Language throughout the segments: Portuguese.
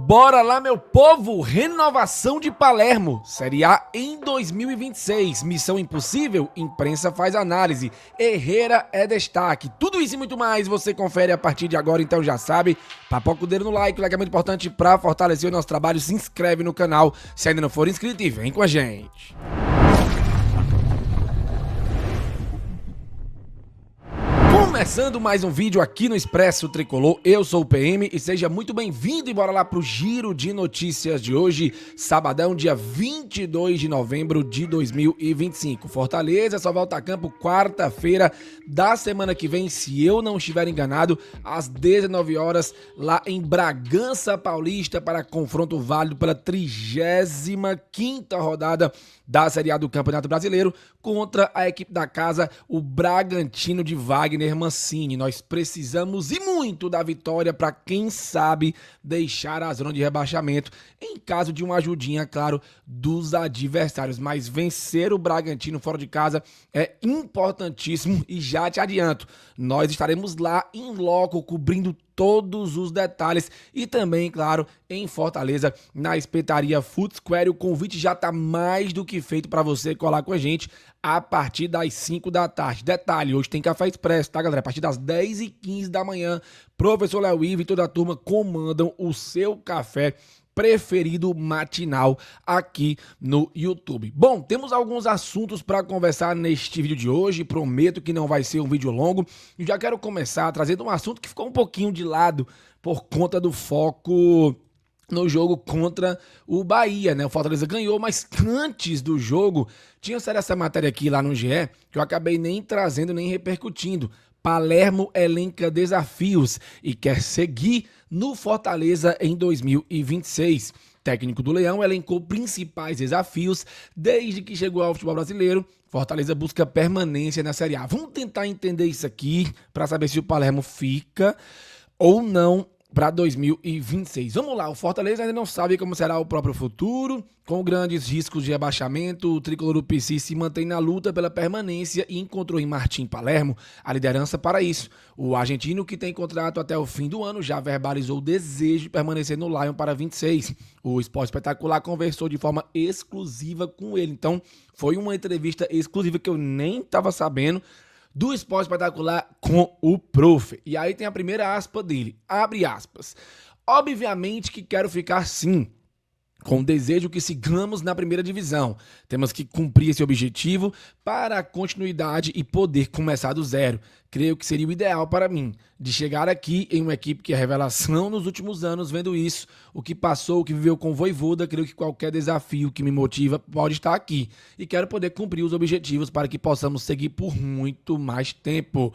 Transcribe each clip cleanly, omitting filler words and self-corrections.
Bora lá, meu povo! Renovação de Palermo, Série A em 2026. Missão impossível? Imprensa faz análise. Herrera é destaque. Tudo isso e muito mais você confere a partir de agora, então já sabe. Papoca o dedo no like, o like é muito importante para fortalecer o nosso trabalho. Se inscreve no canal se ainda não for inscrito e vem com a gente. Começando mais um vídeo aqui no Expresso Tricolor, eu sou o PM e seja muito bem-vindo e bora lá pro giro de notícias de hoje, sabadão, dia 22 de novembro de 2025. Fortaleza só volta a campo quarta-feira da semana que vem, se eu não estiver enganado, às 19 horas, lá em Bragança Paulista, para confronto válido pela 35ª rodada da Série A do Campeonato Brasileiro contra a equipe da casa, o Bragantino de Wagner Mancini. Nós precisamos e muito da vitória para, quem sabe, deixar a zona de rebaixamento em caso de uma ajudinha, claro, dos adversários. Mas vencer o Bragantino fora de casa é importantíssimo e já te adianto, nós estaremos lá em loco cobrindo todos os detalhes e também, claro, em Fortaleza, na Espetaria Footsquare. O convite já tá mais do que feito para você colar com a gente a partir das 5 da tarde. Detalhe, hoje tem Café Expresso, tá, galera? A partir das 10h15 da manhã, professor Léo Ive e toda a turma comandam o seu café preferido matinal aqui no YouTube. Bom, temos alguns assuntos para conversar neste vídeo de hoje, prometo que não vai ser um vídeo longo, e já quero começar trazendo um assunto que ficou um pouquinho de lado por conta do foco no jogo contra o Bahia, né? O Fortaleza ganhou, mas antes do jogo tinha saído essa matéria aqui lá no GE, que eu acabei nem trazendo nem repercutindo. Palermo elenca desafios e quer seguir no Fortaleza em 2026. Técnico do Leão elencou principais desafios desde que chegou ao futebol brasileiro. Fortaleza busca permanência na Série A. Vamos tentar entender isso aqui para saber se o Palermo fica ou não para 2026. Vamos lá, o Fortaleza ainda não sabe como será o próprio futuro, com grandes riscos de rebaixamento. O tricolor do PC se mantém na luta pela permanência e encontrou em Martim Palermo a liderança para isso. O argentino, que tem contrato até o fim do ano, já verbalizou o desejo de permanecer no Lion para 26. O Esporte Espetacular conversou de forma exclusiva com ele, então foi uma entrevista exclusiva que eu nem estava sabendo, do Esporte Espetacular com o Prof. E aí tem a primeira aspa dele, abre aspas. Obviamente que quero ficar sim, com o desejo que sigamos na primeira divisão. Temos que cumprir esse objetivo para a continuidade e poder começar do zero. Creio que seria o ideal para mim, de chegar aqui em uma equipe que é revelação nos últimos anos, vendo isso, o que passou, o que viveu com o Vojvoda. Creio que qualquer desafio que me motiva pode estar aqui. E quero poder cumprir os objetivos para que possamos seguir por muito mais tempo.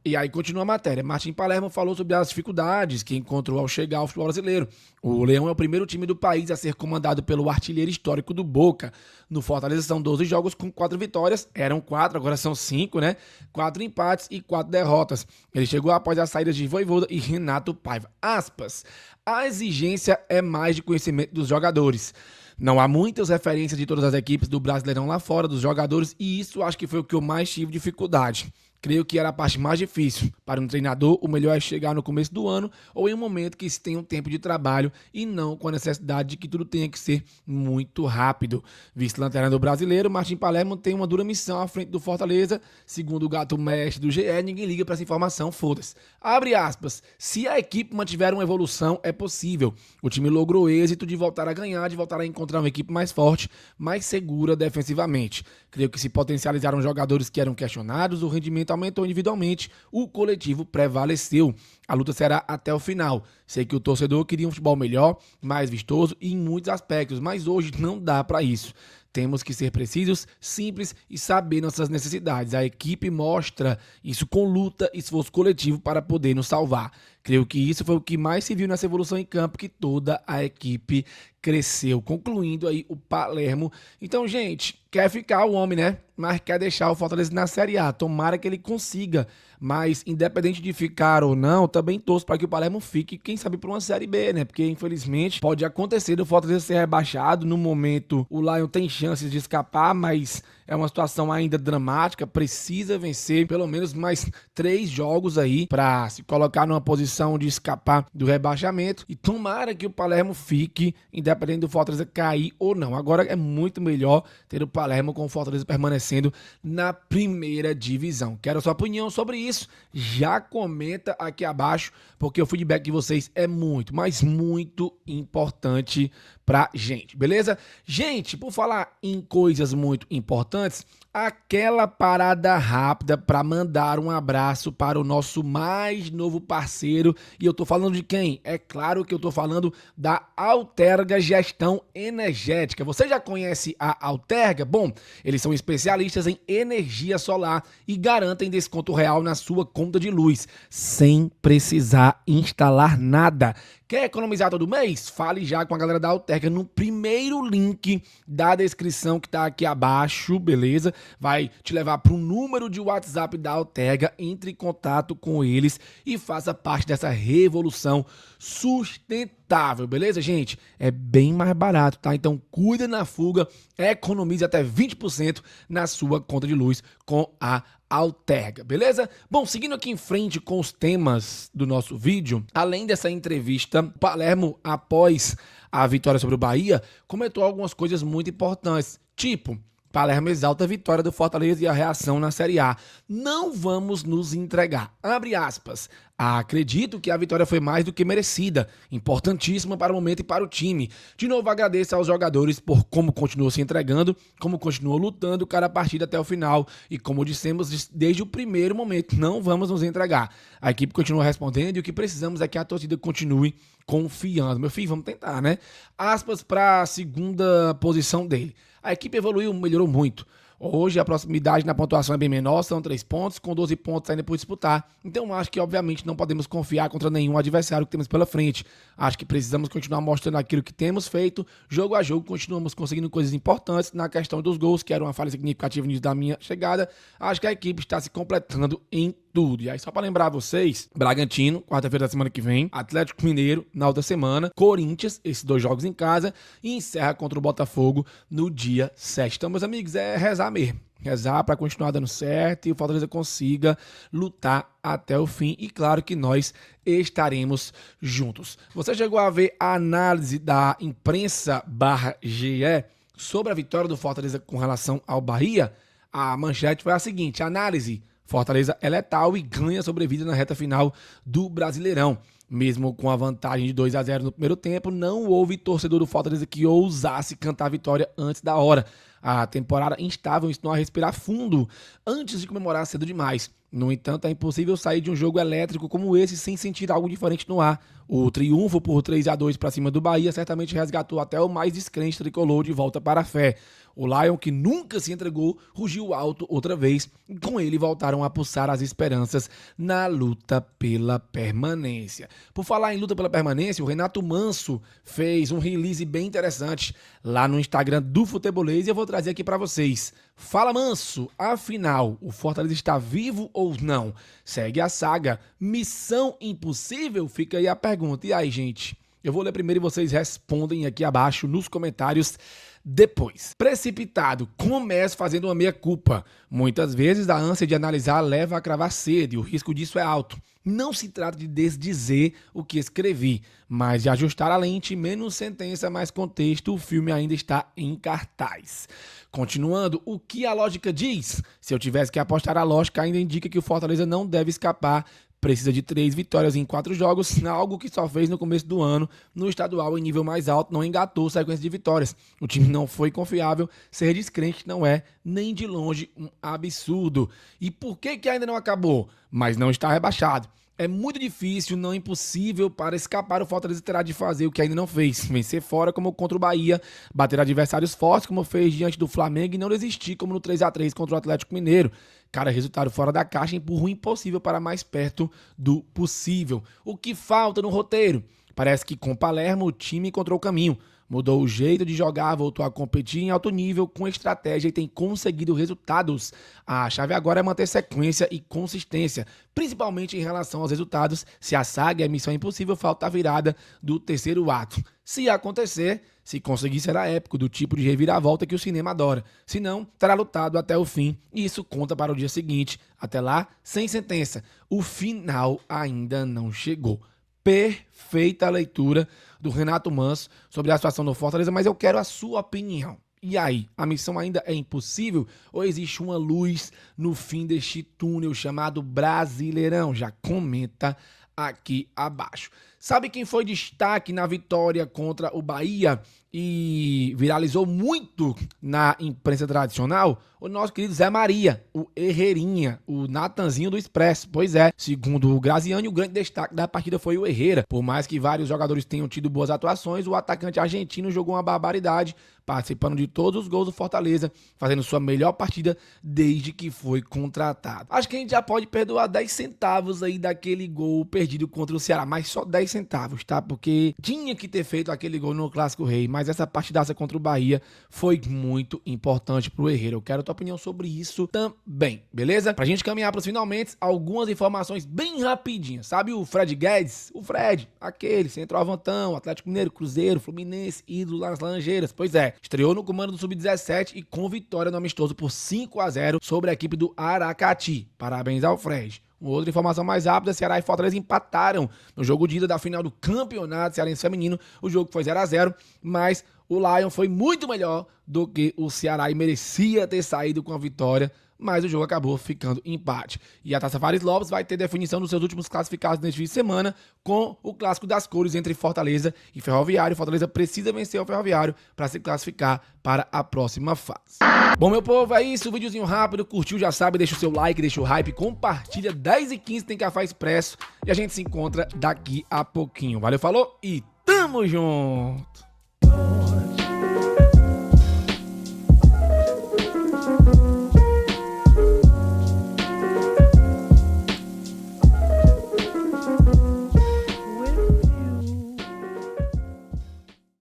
E aí continua a matéria. Martim Palermo falou sobre as dificuldades que encontrou ao chegar ao futebol brasileiro. O Leão é o primeiro time do país a ser comandado pelo artilheiro histórico do Boca. No Fortaleza são 12 jogos com 4 vitórias. Eram 4, agora são 5, né? 4 empates e 4 derrotas. Ele chegou após as saídas de Vojvoda e Renato Paiva. Aspas. A exigência é mais de conhecimento dos jogadores. Não há muitas referências de todas as equipes do Brasileirão lá fora, dos jogadores, e isso acho que foi o que eu mais tive dificuldade. Creio que era a parte mais difícil. Para um treinador, o melhor é chegar no começo do ano ou em um momento que se tem um tempo de trabalho e não com a necessidade de que tudo tenha que ser muito rápido. Vice-lanterna do Brasileiro, Martim Palermo tem uma dura missão à frente do Fortaleza. Segundo o gato mestre do GE, ninguém liga para essa informação, foda-se. Abre aspas. Se a equipe mantiver uma evolução, é possível. O time logrou êxito de voltar a ganhar, de voltar a encontrar uma equipe mais forte, mais segura defensivamente. Creio que se potencializaram jogadores que eram questionados, o rendimento aumentou individualmente, o coletivo prevaleceu. A luta será até o final. Sei que o torcedor queria um futebol melhor, mais vistoso e em muitos aspectos, mas hoje não dá para isso. Temos que ser precisos, simples e saber nossas necessidades. A equipe mostra isso com luta e esforço coletivo para poder nos salvar. Creio que isso foi o que mais se viu nessa evolução em campo, que toda a equipe cresceu. Concluindo aí o Palermo. Então, gente, quer ficar o homem, né? Mas quer deixar o Fortaleza na Série A. Tomara que ele consiga. Mas, independente de ficar ou não, também torço para que o Palermo fique, quem sabe, para uma Série B, né? Porque, infelizmente, pode acontecer do Fortaleza ser rebaixado. No momento, o Lion tem chances de escapar, mas é uma situação ainda dramática. Precisa vencer pelo menos mais 3 jogos aí para se colocar numa posição condição de escapar do rebaixamento e tomara que o Palermo fique, independente do Fortaleza cair ou não. Agora é muito melhor ter o Palermo com o Fortaleza permanecendo na primeira divisão. Quero a sua opinião sobre isso, já comenta aqui abaixo, porque o feedback de vocês é muito, mas muito importante pra gente, beleza? Gente, por falar em coisas muito importantes, aquela parada rápida para mandar um abraço para o nosso mais novo parceiro, e eu tô falando de quem? É claro que eu tô falando da Alterga Gestão Energética. Você já conhece a Alterga? Bom, eles são especialistas em energia solar e garantem desconto real na sua conta de luz, sem precisar instalar nada. Quer economizar todo mês? Fale já com a galera da Alterga no primeiro link da descrição que tá aqui abaixo, beleza? Vai te levar para o número de WhatsApp da Alterga, entre em contato com eles e faça parte dessa revolução sustentável, beleza, gente? É bem mais barato, tá? Então cuida na fuga, economize até 20% na sua conta de luz com a Alterga, beleza? Bom, seguindo aqui em frente com os temas do nosso vídeo, além dessa entrevista, Palermo, após a vitória sobre o Bahia, comentou algumas coisas muito importantes, tipo: Palermo exalta a vitória do Fortaleza e a reação na Série A. Não vamos nos entregar. Abre aspas. Acredito que a vitória foi mais do que merecida. Importantíssima para o momento e para o time. De novo, agradeço aos jogadores por como continuou se entregando, como continuou lutando cada partida até o final. E como dissemos desde o primeiro momento, não vamos nos entregar. A equipe continua respondendo e o que precisamos é que a torcida continue confiando. Meu filho, vamos tentar, né? Aspas para a segunda posição dele. A equipe evoluiu, melhorou muito. Hoje a proximidade na pontuação é bem menor, são 3 pontos, com 12 pontos ainda por disputar. Então acho que obviamente não podemos confiar contra nenhum adversário que temos pela frente. Acho que precisamos continuar mostrando aquilo que temos feito. Jogo a jogo continuamos conseguindo coisas importantes. Na questão dos gols, que era uma falha significativa nisso da minha chegada, acho que a equipe está se completando em tudo. E aí, só para lembrar vocês, Bragantino, quarta-feira da semana que vem, Atlético Mineiro na outra semana, Corinthians, esses 2 jogos em casa, e encerra contra o Botafogo no dia 7. Então, meus amigos, é rezar mesmo. Rezar para continuar dando certo e o Fortaleza consiga lutar até o fim. E claro que nós estaremos juntos. Você chegou a ver a análise da imprensa/GE sobre a vitória do Fortaleza com relação ao Bahia? A manchete foi a seguinte: análise: Fortaleza é letal e ganha sobrevida na reta final do Brasileirão. Mesmo com a vantagem de 2-0 no primeiro tempo, não houve torcedor do Fortaleza que ousasse cantar a vitória antes da hora. A temporada instável ensinou a respirar fundo antes de comemorar cedo demais. No entanto, é impossível sair de um jogo elétrico como esse sem sentir algo diferente no ar. O triunfo por 3-2 para cima do Bahia certamente resgatou até o mais descrente tricolor de volta para a fé. O Lion, que nunca se entregou, rugiu alto outra vez e com ele voltaram a pulsar as esperanças na luta pela permanência. Por falar em luta pela permanência, o Renato Manso fez um release bem interessante lá no Instagram do Futebolês e eu vou trazer aqui para vocês. Fala, Manso, afinal, o Fortaleza está vivo ou não? Segue a saga. Missão impossível? Fica aí a pergunta. E aí, gente? Eu vou ler primeiro e vocês respondem aqui abaixo nos comentários depois. Precipitado, começo fazendo uma meia-culpa. Muitas vezes a ânsia de analisar leva a cravar cedo e o risco disso é alto. Não se trata de desdizer o que escrevi, mas de ajustar a lente, menos sentença, mais contexto, o filme ainda está em cartaz. Continuando, o que a lógica diz? Se eu tivesse que apostar, a lógica ainda indica que o Fortaleza não deve escapar. Precisa de 3 vitórias em 4 jogos, algo que só fez no começo do ano. No estadual, em nível mais alto, não engatou sequência de vitórias. O time não foi confiável, ser descrente não é, nem de longe, um absurdo. E por que ainda não acabou? Mas não está rebaixado. É muito difícil, não impossível, para escapar o Fortaleza terá de fazer o que ainda não fez. Vencer fora como contra o Bahia, bater adversários fortes como fez diante do Flamengo e não desistir como no 3-3 contra o Atlético Mineiro. Cada resultado fora da caixa empurra o impossível para mais perto do possível. O que falta no roteiro? Parece que com Palermo o time encontrou o caminho. Mudou o jeito de jogar, voltou a competir em alto nível com estratégia e tem conseguido resultados. A chave agora é manter sequência e consistência, principalmente em relação aos resultados. Se a saga é missão impossível, falta a virada do terceiro ato. Se acontecer, se conseguir, será épico, do tipo de reviravolta que o cinema adora. Se não, terá lutado até o fim e isso conta para o dia seguinte. Até lá, sem sentença. O final ainda não chegou. Perfeita leitura do Renato Manso sobre a situação do Fortaleza, mas eu quero a sua opinião. E aí, a missão ainda é impossível ou existe uma luz no fim deste túnel chamado Brasileirão? Já comenta aqui abaixo. Sabe quem foi destaque na vitória contra o Bahia e viralizou muito na imprensa tradicional? O nosso querido Zé Maria, o Herreirinha, o Natanzinho do Expresso. Pois é, segundo o Graziani, o grande destaque da partida foi o Herrera. Por mais que vários jogadores tenham tido boas atuações, o atacante argentino jogou uma barbaridade, participando de todos os gols do Fortaleza, fazendo sua melhor partida desde que foi contratado. Acho que a gente já pode perdoar 10 centavos aí daquele gol perdido contra o Ceará, mas só 10 centavos, tá? Porque tinha que ter feito aquele gol no Clássico Rei, mas essa partidaça contra o Bahia foi muito importante pro Herrera. Eu quero a tua opinião sobre isso também, beleza? Pra gente caminhar pros finalmente, algumas informações bem rapidinhas. Sabe o Fred Guedes? O Fred, aquele centroavantão, Atlético Mineiro, Cruzeiro, Fluminense, ídolo nas Laranjeiras. Pois é, estreou no comando do Sub-17 e com vitória no amistoso por 5-0 sobre a equipe do Aracati. Parabéns ao Fred. Outra informação mais rápida, Ceará e Fortaleza empataram no jogo de ida da final do Campeonato Cearense Feminino. O jogo foi 0-0, mas o Lion foi muito melhor do que o Ceará e merecia ter saído com a vitória, mas o jogo acabou ficando empate. E a Taça Fares Lopes vai ter definição dos seus últimos classificados neste fim de semana com o Clássico das Cores entre Fortaleza e Ferroviário. Fortaleza precisa vencer o Ferroviário para se classificar para a próxima fase. Bom, meu povo, é isso. Videozinho rápido. Curtiu, já sabe, deixa o seu like, deixa o hype, compartilha. 10h15 tem Café Expresso e a gente se encontra daqui a pouquinho. Valeu, falou e tamo junto!